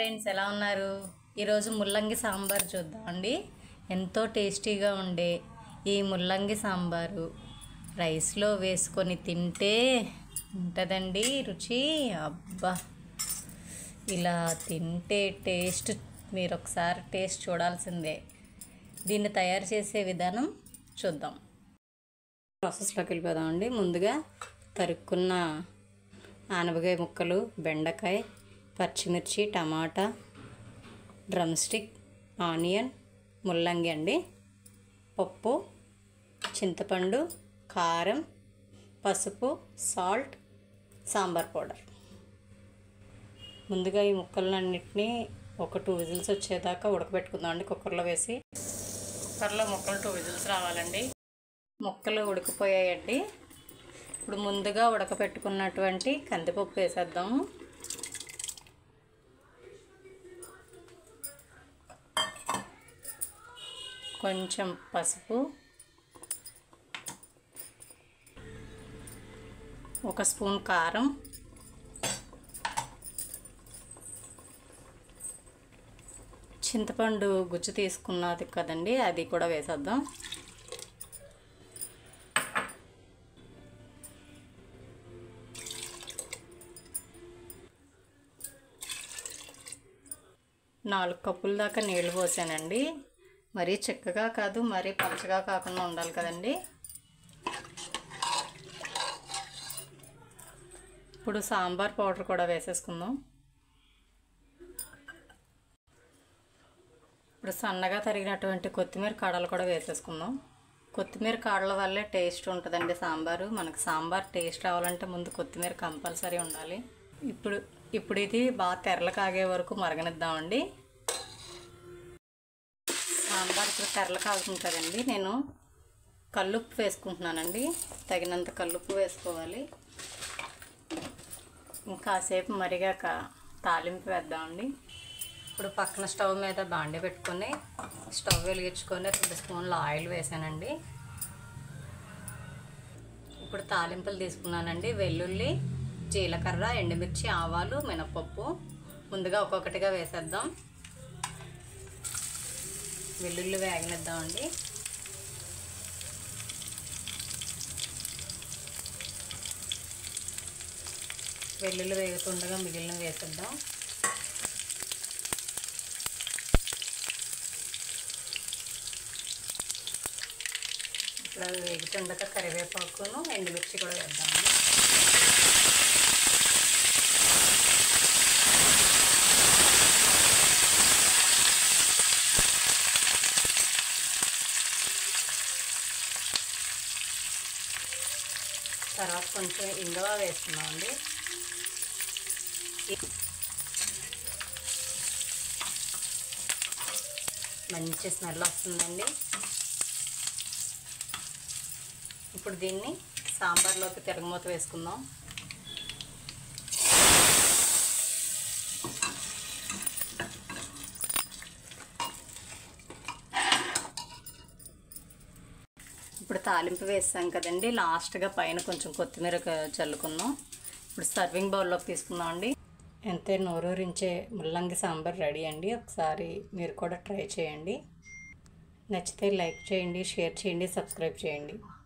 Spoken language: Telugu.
ఫ్రెండ్స్ ఎలా ఉన్నారు? ఈరోజు ముల్లంగి సాంబార్ చూద్దామండి. ఎంతో టేస్టీగా ఉండే ఈ ముల్లంగి సాంబారు రైస్లో వేసుకొని తింటే ఉంటుందండి రుచి. అబ్బా, ఇలా తింటే టేస్ట్ మీరు ఒకసారి టేస్ట్ చూడాల్సిందే. దీన్ని తయారు చేసే విధానం చూద్దాం. ప్రాసెస్లోకి వెళ్ళిపోదామండి. ముందుగా తరుక్కున్న ఆనపకాయ ముక్కలు, బెండకాయ, పచ్చిమిర్చి, టమాటా, డ్రమ్ స్టిక్, ఆనియన్, ముల్లంగి అండి, పప్పు, చింతపండు, కారం, పసుపు, సాల్ట్, సాంబార్ పౌడర్. ముందుగా ఈ ముక్కలన్నింటినీ ఒక 2 విజిల్స్ వచ్చేదాకా ఉడకబెట్టుకుందాం అండి. కుక్కర్లో వేసి కుక్కర్లో ముక్కలు 2 విజిల్స్ రావాలండి. ముక్కలు ఉడికిపోయాయండి. ఇప్పుడు ముందుగా ఉడకబెట్టుకున్నటువంటి కందిపప్పు వేసేద్దాము. కొంచెం పసుపు, 1 స్పూన్ కారం, చింతపండు గుజ్జు తీసుకున్నది కదండి, అది కూడా వేసేద్దాం. నాలుగు కప్పుల దాకా నీళ్ళు పోసానండి. మరీ చిక్కగా కాదు, మరీ పలచగా కాకుండా ఉండాలి కదండి. ఇప్పుడు సాంబార్ పౌడర్ కూడా వేసేసుకుందాం. ఇప్పుడు సన్నగా తరిగినటువంటి కొత్తిమీర కాడలు కూడా వేసేసుకుందాం. కొత్తిమీర కాడల వల్లే టేస్ట్ ఉంటుందండి సాంబారు. మనకు సాంబార్ టేస్ట్ రావాలంటే ముందు కొత్తిమీర కంపల్సరీ ఉండాలి. ఇప్పుడు ఇది బాగా తెరలు కాగే వరకు మరగనిద్దామండి. సాంబార్ ఇప్పుడు తెరలు కాగుతుంది కదండి. నేను కల్లుప్పు వేసుకుంటున్నానండి. తగినంత కల్లుప్పు వేసుకోవాలి. ఇంకాసేపు మరిగాక తాలింపు వేద్దామండి. ఇప్పుడు పక్కన స్టవ్ మీద బాండి పెట్టుకొని స్టవ్ వెలిగించుకొని 2 స్పూన్ల ఆయిల్ వేసానండి. ఇప్పుడు తాలింపులు తీసుకున్నానండి. వెల్లుల్లి, జీలకర్ర, ఎండుమిర్చి, ఆవాలు, మినపప్పు ముందుగా ఒక్కొక్కటిగా వేసేద్దాం. వెల్లుల్లి వేగనిద్దామండి. వెల్లుల్లి వేగుతుండగా మిగిలిన వేసేద్దాం. ఇప్పుడు అవి వేగుతుండగా కరివేపాకును, ఎండుమిర్చి కూడా వేద్దామండి. తర్వాత కొంచెం ఇంగువ వేస్తున్నామండి. మంచి స్మెల్ వస్తుందండి. ఇప్పుడు దీన్ని సాంబార్లోకి తిరగమూత వేసుకుందాం. ఇప్పుడు తాలింపు వేస్తాం కదండి, లాస్ట్గా పైన కొంచెం కొత్తిమీర చల్లుకుందాం. ఇప్పుడు సర్వింగ్ బౌల్లోకి తీసుకుందాం అండి. ఎంతే నోరూరించే ముల్లంగి సాంబార్ రెడీ అండి. ఒకసారి మీరు కూడా ట్రై చేయండి. నచ్చితే లైక్ చేయండి, షేర్ చేయండి, సబ్స్క్రైబ్ చేయండి.